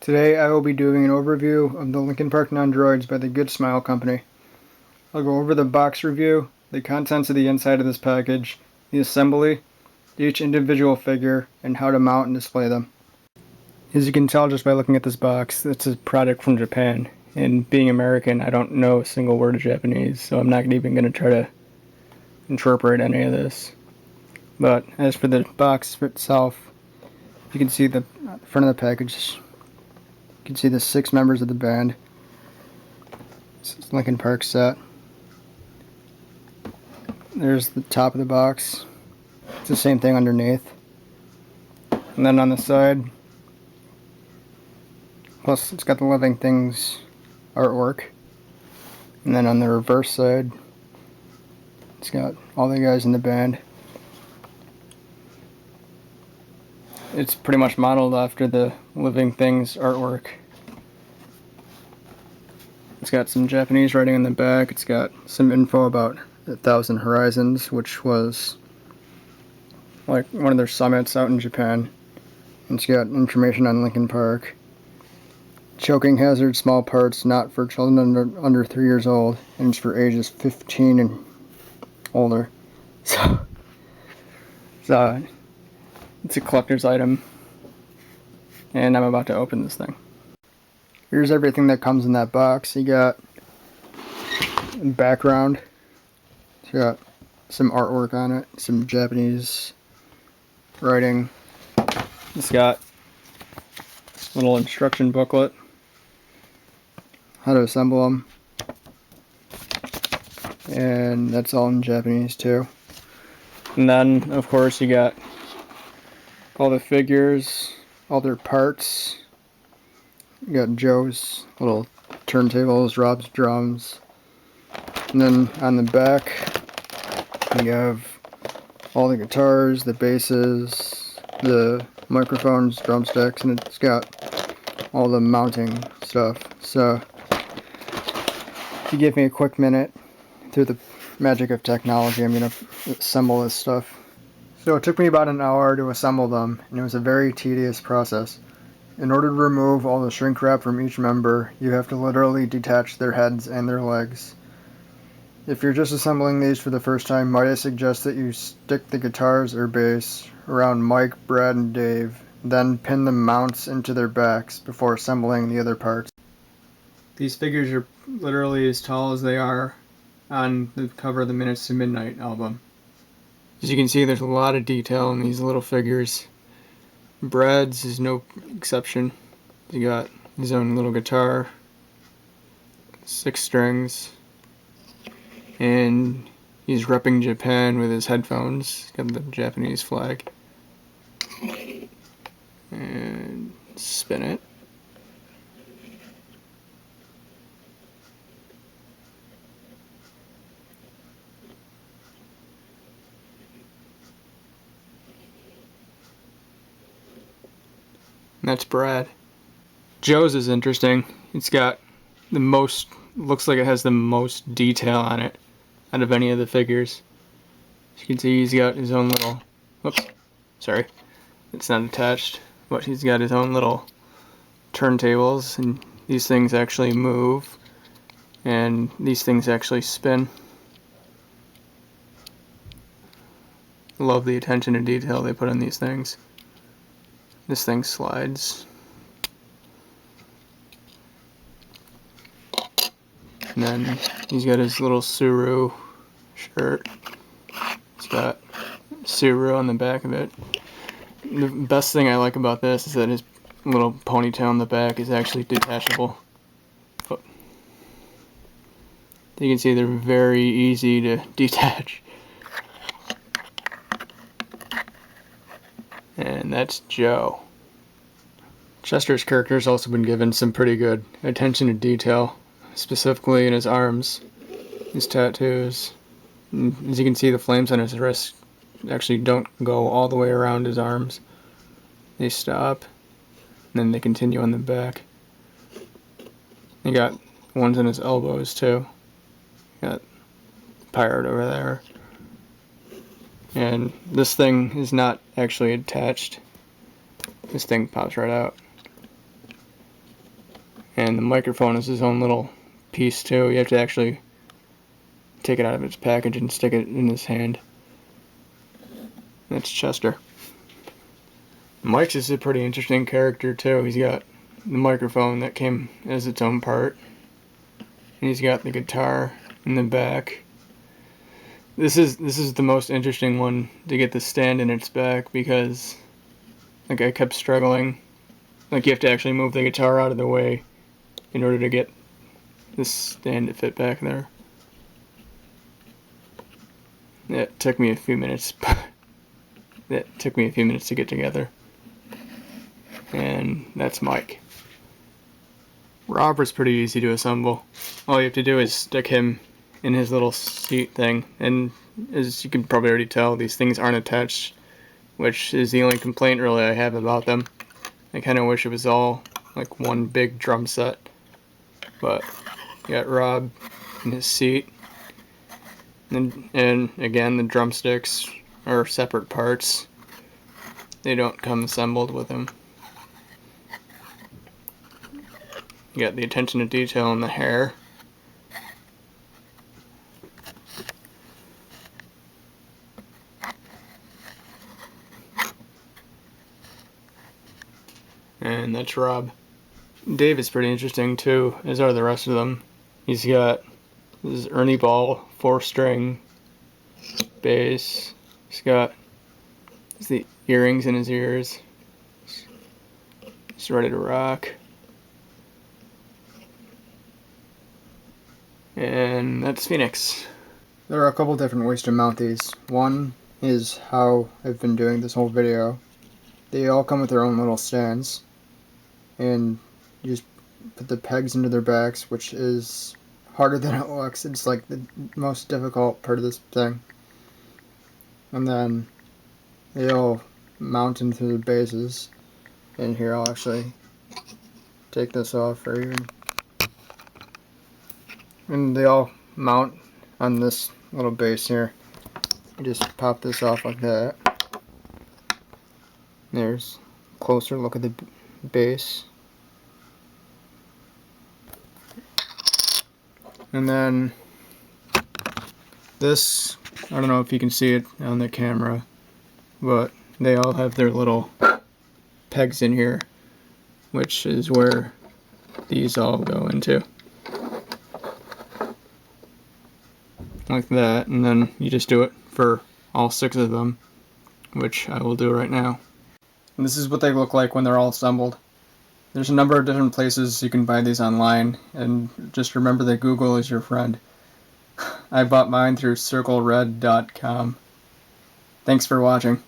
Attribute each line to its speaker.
Speaker 1: Today I will be doing an overview of the Linkin Park Nendoroids by the Good Smile Company. I'll go over the box review, the contents of the inside of this package, the assembly, each individual figure, and how to mount and display them. As you can tell just by looking at this box, it's a product from Japan. And being American, I don't know a single word of Japanese, so I'm not even going to try to interpret any of this. But as for the box itself, you can see the front of the package. You can see the 6 members of the band. This is Linkin Park set. There's the top of the box. It's the same thing underneath. And then on the side, plus it's got the Living Things artwork. And then on the reverse side, it's got all the guys in the band. It's pretty much modeled after the Living Things artwork. It's got some Japanese writing in the back. It's got some info about 1,000 Horizons, which was like one of their summits out in Japan. And it's got information on Linkin Park. Choking hazard, small parts, not for children under 3 years old, and it's for ages 15 and older. So it's a collector's item, and I'm about to open this thing. Here's everything that comes in that box. You got background. It's got some artwork on it, some Japanese writing. It's got a little instruction booklet, how to assemble them, and that's all in Japanese too. And then, of course, you got all the figures, all their parts. You got Joe's little turntables, Rob's drums, and then on the back you have all the guitars, the basses, the microphones, drumsticks, and it's got all the mounting stuff. So if you give me a quick minute, through the magic of technology, I'm going to assemble this stuff. So it took me about an hour to assemble them, and it was a very tedious process. In order to remove all the shrink wrap from each member, you have to literally detach their heads and their legs. If you're just assembling these for the first time, might I suggest that you stick the guitars or bass around Mike, Brad, and Dave, then pin the mounts into their backs before assembling the other parts. These figures are literally as tall as they are on the cover of the Minutes to Midnight album. As you can see, there's a lot of detail in these little figures. Brad's is no exception. He got his own little guitar, 6 strings, and he's repping Japan with his headphones. He's got the Japanese flag. And spin it. And that's Brad. Joe's is interesting. It's got the most, looks like it has the most detail on it out of any of the figures. As you can see, he's got his own little, whoops, sorry, it's not attached, but he's got his own little turntables, and these things actually move, and these things actually spin. Love the attention to detail they put on these things. This thing slides. And then he's got his little Suru shirt. It's got Suru on the back of it. The best thing I like about this is that his little ponytail on the back is actually detachable. But you can see they're very easy to detach. And that's Joe. Chester's character has also been given some pretty good attention to detail, specifically in his arms, his tattoos. And as you can see, the flames on his wrist actually don't go all the way around his arms. They stop, and then they continue on the back. He got ones on his elbows too. Got Pirate over there. And this thing is not actually attached. This thing pops right out. And the microphone is his own little piece too. You have to actually take it out of its package and stick it in his hand. That's Chester. Mike's is a pretty interesting character too. He's got the microphone that came as its own part. And he's got the guitar in the back. This is the most interesting one to get the stand in its back because like I kept struggling. Like you have to actually move the guitar out of the way in order to get this stand to fit back there. It took me a few minutes. That took me a few minutes to get together. And that's Mike. Rob was pretty easy to assemble. All you have to do is stick him in his little seat thing, and as you can probably already tell, these things aren't attached, which is the only complaint really I have about them. I kind of wish it was all like one big drum set, but you got Rob in his seat, and again the drumsticks are separate parts. They don't come assembled with him. You got the attention to detail in the hair. And that's Rob. Dave is pretty interesting too, as are the rest of them. He's got his Ernie Ball 4-string bass. He's got the earrings in his ears. He's ready to rock. And that's Phoenix. There are a couple different ways to mount these. One is how I've been doing this whole video. They all come with their own little stands. And you just put the pegs into their backs, which is harder than it looks. It's like the most difficult part of this thing. And then they all mount into the bases. And here I'll actually take this off for you. And they all mount on this little base here. You just pop this off like that. There's a closer look at the base. And then this, I don't know if you can see it on the camera, but they all have their little pegs in here, which is where these all go into. Like that, and then you just do it for all 6 of them, which I will do right now. And this is what they look like when they're all assembled. There's a number of different places you can buy these online, and just remember that Google is your friend. I bought mine through CircleRed.com. Thanks for watching.